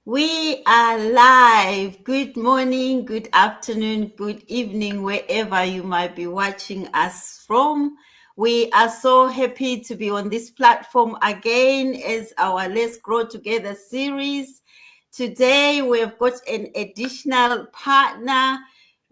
We are live. Good morning, good afternoon, good evening, wherever you might be watching us from. We are so happy to be on this platform again as our Let's Grow Together series. Today we've got an additional partner,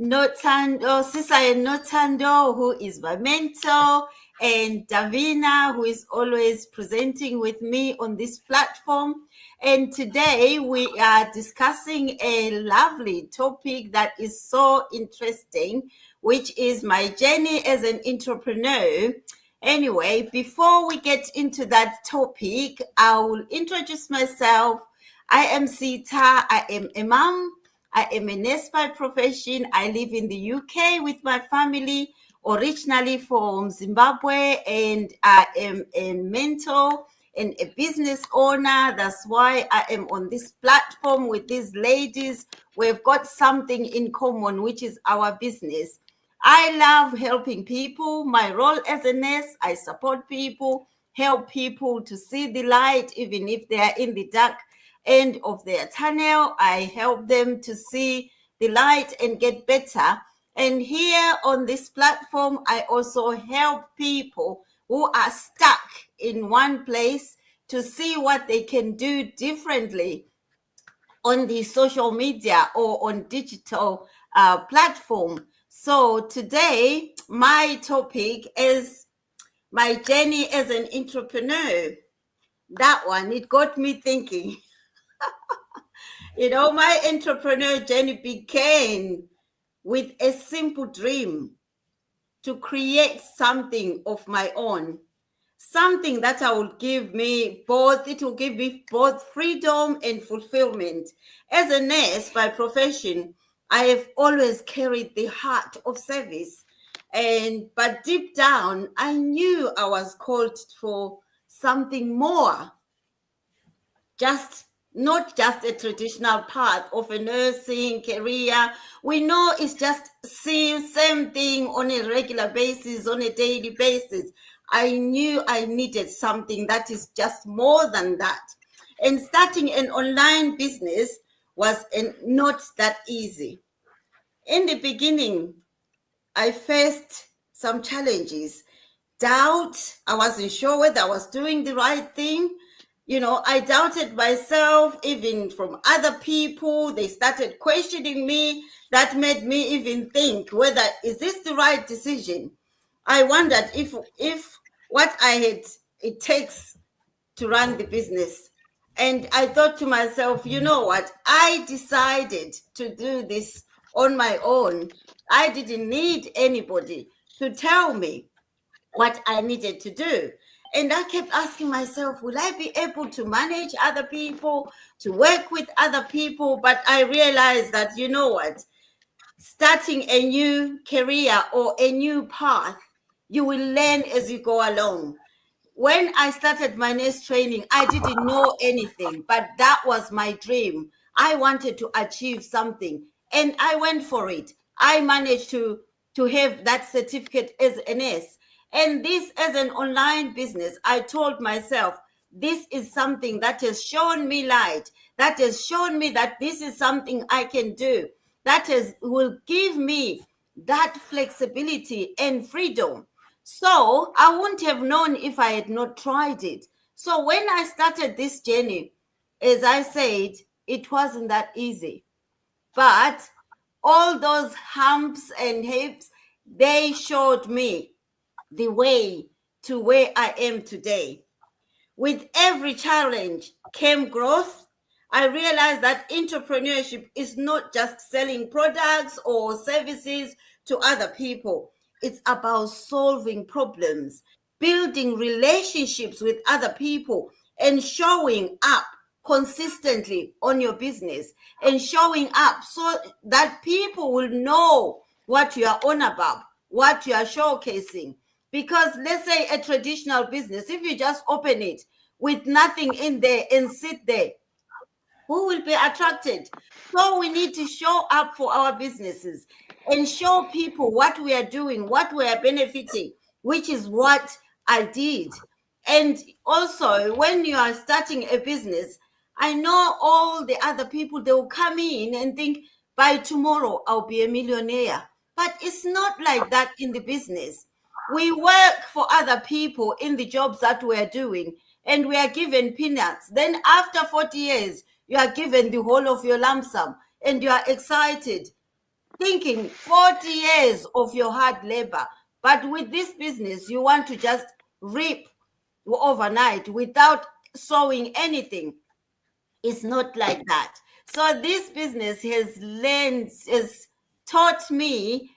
Notando, Sisa Notando, who is my mentor, and Davina, who is always presenting with me on this platform. And today we are discussing a lovely topic that is so interesting, which is my journey as an entrepreneur. Anyway, before we get into that topic, I will introduce myself. I am Sita. I am a mom. I am a nurse by profession. I live in the UK with my family, originally from Zimbabwe, and I am a mentor and a business owner. That's why I am on this platform with these ladies. We've got something in common, which is our business. I love helping people. My role as a nurse, I support people, help people to see the light, even if they are in the dark end of their tunnel. I help them to see the light and get better. And here on this platform, I also help people who are stuck in one place to see what they can do differently on the social media or on digital platform. So today, my topic is my journey as an entrepreneur. That one, it got me thinking. My entrepreneur journey began with a simple dream to create something of my own, something that it will give me both freedom and fulfillment. As a nurse by profession, I have always carried the heart of service. But deep down, I knew I was called for something more, not just a traditional path of a nursing career. We know it's just same thing on a regular basis, on a daily basis. I knew I needed something that is just more than that. And starting an online business was not that easy. In the beginning, I faced some challenges. Doubt. I wasn't sure whether I was doing the right thing. I doubted myself, even from other people. They started questioning me. That made me even think whether is this the right decision. I wondered if what I had it takes to run the business. And I thought to myself, you know what? I decided to do this on my own. I didn't need anybody to tell me what I needed to do. And I kept asking myself, will I be able to manage other people, to work with other people? But I realized that, you know what? Starting a new career or a new path, you will learn as you go along. When I started my nurse training, I didn't know anything, but that was my dream. I wanted to achieve something, and I went for it. I managed to have that certificate as a nurse. And this as an online business, I told myself, this is something that has shown me light, that has shown me that this is something I can do, will give me that flexibility and freedom. So I wouldn't have known if I had not tried it. So when I started this journey, as I said, it wasn't that easy. But all those humps and hips, they showed me the way to where I am today. With every challenge came growth. I realized that entrepreneurship is not just selling products or services to other people. It's about solving problems, building relationships with other people, and showing up consistently on your business, and showing up so that people will know what you are on about, what you are showcasing. Because let's say a traditional business, if you just open it with nothing in there and sit there, who will be attracted? So we need to show up for our businesses and show people what we are doing, what we are benefiting, which is what I did. And also, when you are starting a business, I know all the other people, they will come in and think by tomorrow I'll be a millionaire. But it's not like that in the business. We work for other people in the jobs that we're doing, and we are given peanuts. Then after 40 years, you are given the whole of your lump sum and you are excited, thinking 40 years of your hard labor. But with this business, you want to just reap overnight without sowing anything. It's not like that. So this business has taught me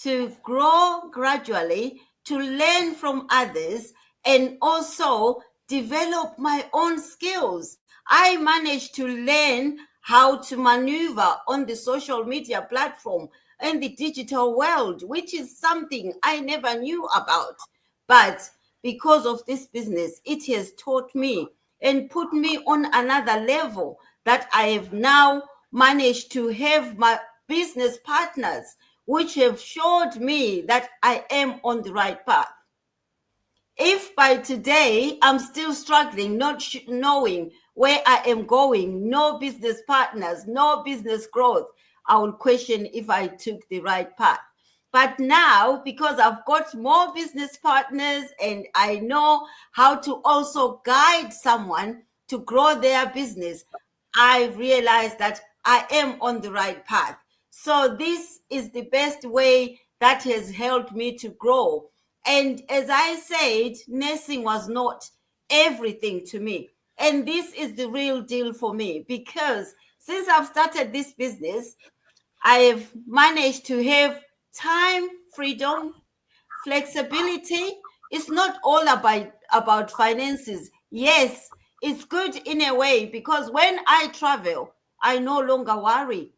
to grow gradually, to learn from others, and also develop my own skills. I managed to learn how to maneuver on the social media platform and the digital world, which is something I never knew about. But because of this business, it has taught me and put me on another level that I have now managed to have my business partners, which have showed me that I am on the right path. If by today I'm still struggling, not knowing where I am going, no business partners, no business growth, I will question if I took the right path. But now, because I've got more business partners and I know how to also guide someone to grow their business, I realize that I am on the right path. So, this is the best way that has helped me to grow. And as I said, nursing was not everything to me. And this is the real deal for me because since I've started this business, I have managed to have time freedom, flexibility. It's not all about finances. Yes, it's good in a way because when I travel, I no longer worry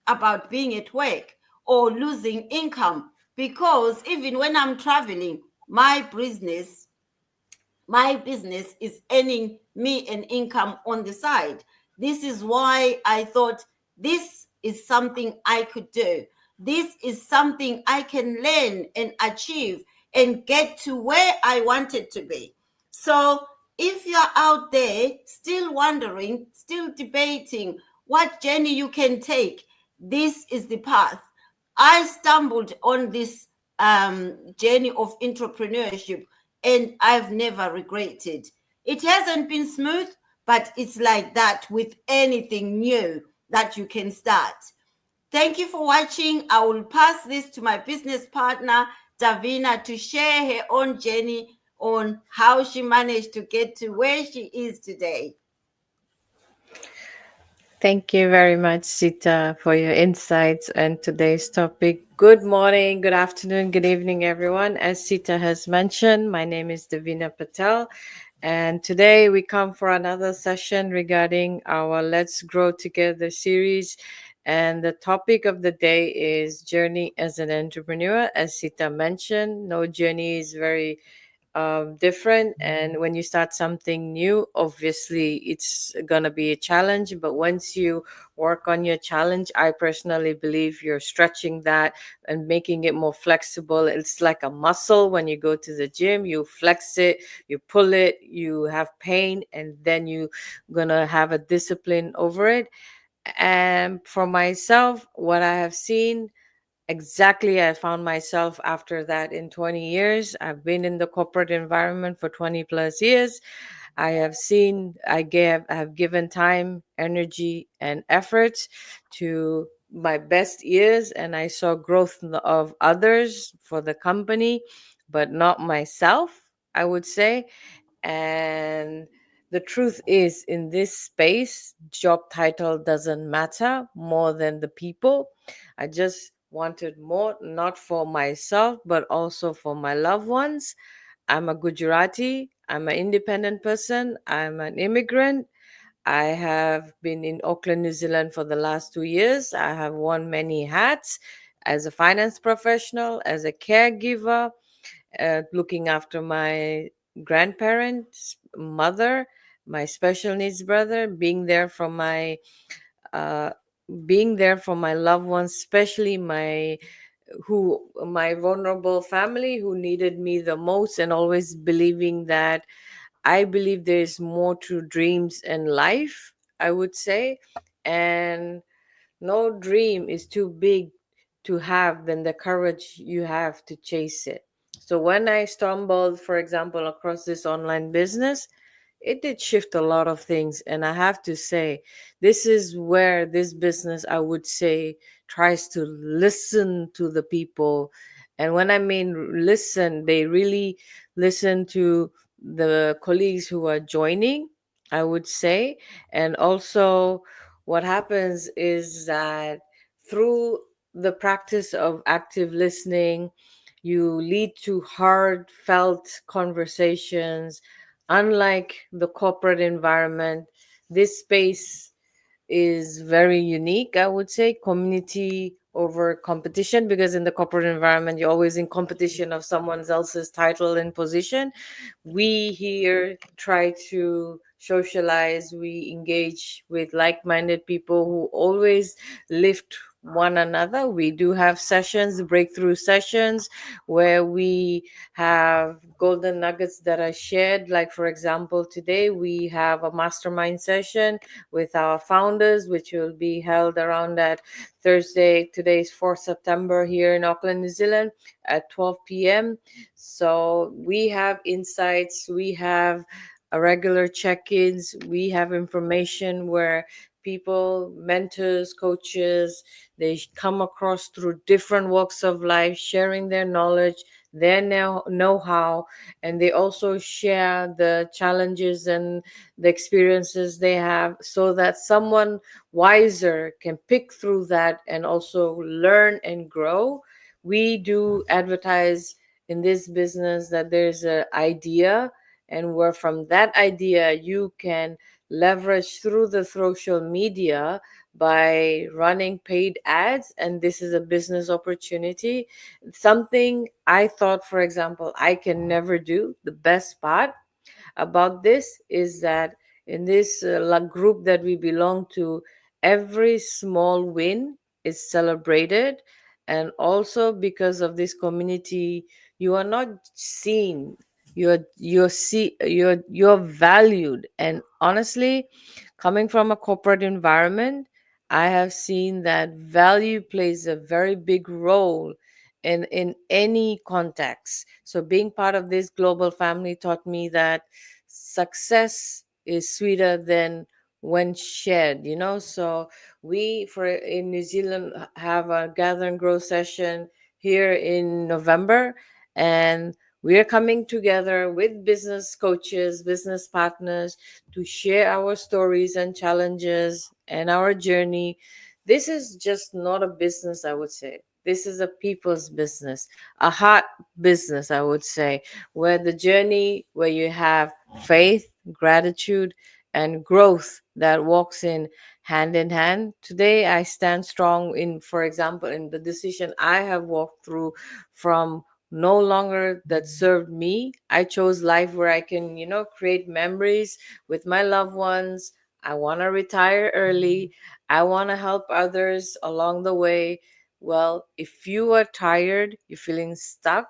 about being at work or losing income because even when I'm traveling, my business is earning me an income on the side. This is why I thought this is something I could do. This is something I can learn and achieve and get to where I wanted to be. So if you're out there still wondering, still debating what journey you can take, this is the path. I stumbled on this journey of entrepreneurship and I've never regretted. It hasn't been smooth, but it's like that with anything new that you can start. Thank you for watching. I will pass this to my business partner, Davina, to share her own journey on how she managed to get to where she is today. Thank you very much, Sita, for your insights and today's topic. Good morning, good afternoon, good evening, everyone. As Sita has mentioned, my name is Davina Patel, and today we come for another session regarding our Let's Grow Together series. And the topic of the day is journey as an entrepreneur. As Sita mentioned, no journey is very different, and when you start something new, obviously it's gonna be a challenge, but once you work on your challenge, I personally believe you're stretching that and making it more flexible. It's like a muscle. When you go to the gym, you flex it, you pull it, you have pain, and then you gonna have a discipline over it. And for myself, what I have seen, exactly, I found myself after that in 20 years. I've been in the corporate environment for 20 plus years. I have seen, I have given time, energy, and efforts to my best years, and I saw growth of others for the company, but not myself, I would say. And the truth is, in this space, job title doesn't matter more than the people. I just wanted more, not for myself, but also for my loved ones. I'm a Gujarati. I'm an independent person. I'm an immigrant. I have been in Auckland, New Zealand for the last 2 years. I have worn many hats as a finance professional, as a caregiver, looking after my grandparents, mother, my special needs brother, uh, being there for my loved ones, especially my vulnerable family who needed me the most, and always believing that I believe there is more to dreams in life. I would say. And no dream is too big to have than the courage you have to chase it. So when I stumbled, for example, across this online business, it did shift a lot of things. And I have to say, this is where this business, I would say, tries to listen to the people. And when I mean listen, they really listen to the colleagues who are joining, I would say. And also, what happens is that through the practice of active listening, you lead to heartfelt conversations. Unlike the corporate environment, this space is very unique, I would say, community over competition, because in the corporate environment, you're always in competition of someone else's title and position. We here try to socialize, we engage with like-minded people who always lift one another. We do have sessions, breakthrough sessions, where we have golden nuggets that are shared. Like, for example, today we have a mastermind session with our founders, which will be held around that Thursday. Today is 4th September here in Auckland, New Zealand at 12 p.m. So we have insights, we have a regular check-ins, we have information where people, mentors, coaches, they come across through different walks of life, sharing their knowledge, their know-how, and they also share the challenges and the experiences they have, so that someone wiser can pick through that and also learn and grow. We do advertise in this business that there's an idea, and where from that idea you can leverage through the social media by running paid ads, and this is a business opportunity. Something I thought, for example, I can never do. The best part about this is that in this group that we belong to, every small win is celebrated. And also, because of this community, you are not seen, you're valued. And honestly, coming from a corporate environment, I have seen that value plays a very big role in any context. So being part of this global family taught me that success is sweeter than when shared, so we, for in New Zealand, have a gather and grow session here in November, and we are coming together with business coaches, business partners, to share our stories and challenges and our journey. This is just not a business, I would say. This is a people's business, a heart business, I would say, where the journey, where you have faith, gratitude, and growth that walks in hand. Today, I stand strong in, for example, in the decision I have walked through from no longer that served me. I chose life where I can, create memories with my loved ones. I want to retire early. I want to help others along the way. Well, if you are tired, you're feeling stuck,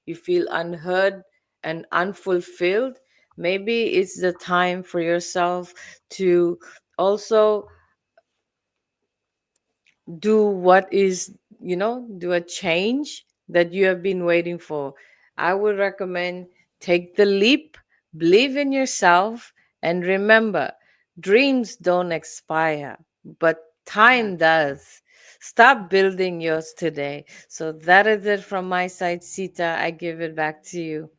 you feel unheard and unfulfilled, maybe it's the time for yourself to also do what is, do a change that you have been waiting for. I would recommend take the leap, believe in yourself, and remember, dreams don't expire, but time does. Start building yours today. So that is it from my side, Sita. I give it back to you.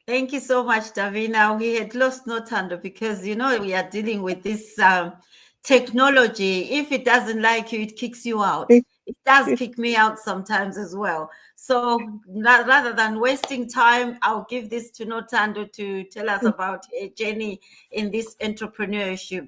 Thank you so much, Davina. We had lost Notando because we are dealing with this technology. If it doesn't like you, it kicks you out. It does kick me out sometimes as well. So rather than wasting time, I'll give this to Notando to tell us about a journey in this entrepreneurship.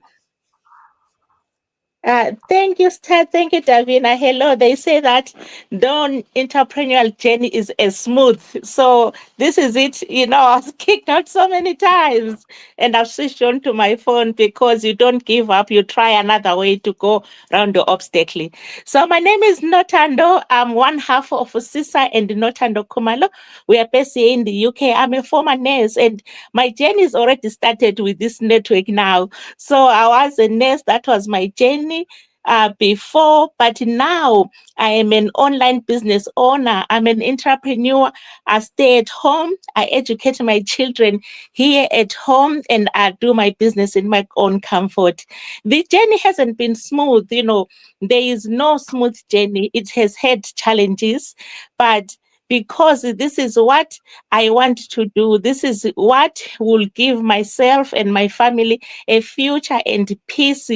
Thank you, Star. Thank you, Davina. Hello. They say that the entrepreneurial journey is as smooth. So this is it. I was kicked out so many times, and I've switched on to my phone because you don't give up. You try another way to go around the obstacle. So my name is Notando. I'm one half of Sisa and Notando Kumalo. We are based here in the UK. I'm a former nurse, and my journey is already started with this network now. So I was a nurse. That was my journey before, but now I am an online business owner. I'm an entrepreneur. I stay at home. I educate my children here at home, and I do my business in my own comfort. The journey hasn't been smooth. There is no smooth journey. It has had challenges, but because this is what I want to do, this is what will give myself and my family a future and peace,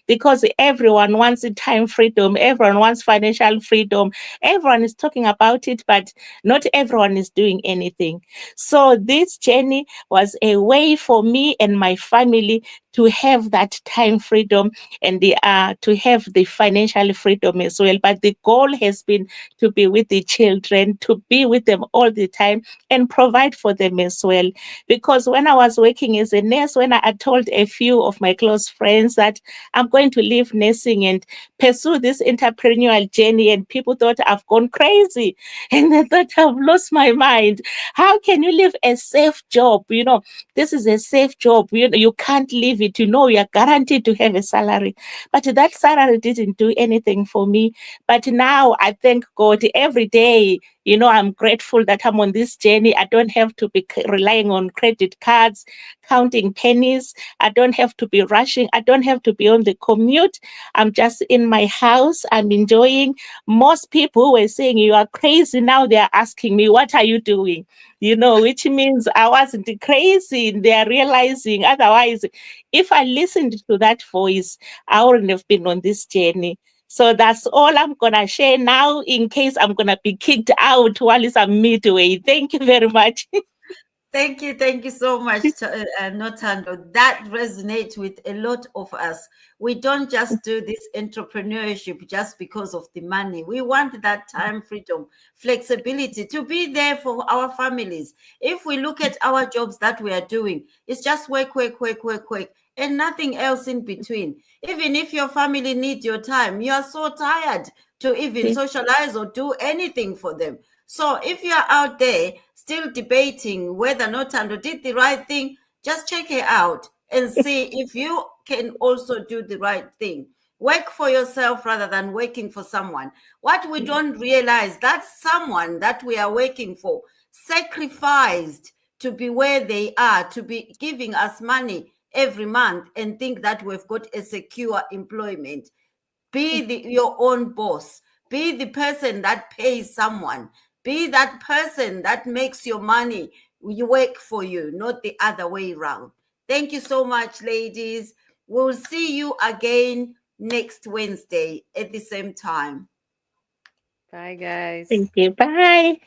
because everyone wants time freedom, everyone wants financial freedom, everyone is talking about it, but not everyone is doing anything. So this journey was a way for me and my family to have that time freedom and to have the financial freedom as well. But the goal has been to be with the children, to be with them all the time and provide for them as well. Because when I was working as a nurse, when I had told a few of my close friends that I'm going to leave nursing and pursue this entrepreneurial journey, and people thought I've gone crazy and they thought I've lost my mind. How can you leave a safe job? This is a safe job. You can't leave it. You are guaranteed to have a salary. But that salary didn't do anything for me. But now I thank God every day. I'm grateful that I'm on this journey. I don't have to be relying on credit cards, counting pennies. I don't have to be rushing. I don't have to be on the commute. I'm just in my house. I'm enjoying. Most people were saying, "You are crazy." Now they are asking me, "What are you doing?" Which means I wasn't crazy. They are realizing. Otherwise, if I listened to that voice, I wouldn't have been on this journey. So that's all I'm going to share now in case I'm going to be kicked out while I'm midway. Thank you very much. Thank you so much, Notando. That resonates with a lot of us. We don't just do this entrepreneurship just because of the money. We want that time freedom, flexibility to be there for our families. If we look at our jobs that we are doing, it's just work, work, work, work, work, and nothing else in between. Even if your family needs your time, you are so tired to even socialize or do anything for them. So if you are out there still debating whether Notando did the right thing, just check it out and see if you can also do the right thing. Work for yourself rather than working for someone. What we don't realize, that someone that we are working for sacrificed to be where they are, to be giving us money every month and think that we've got a secure employment. Be your own boss. Be the person that pays someone. Be that person that makes your money you work for you, not the other way around. Thank you so much, ladies. We'll see you again next Wednesday at the same time. Bye, guys. Thank you. Bye.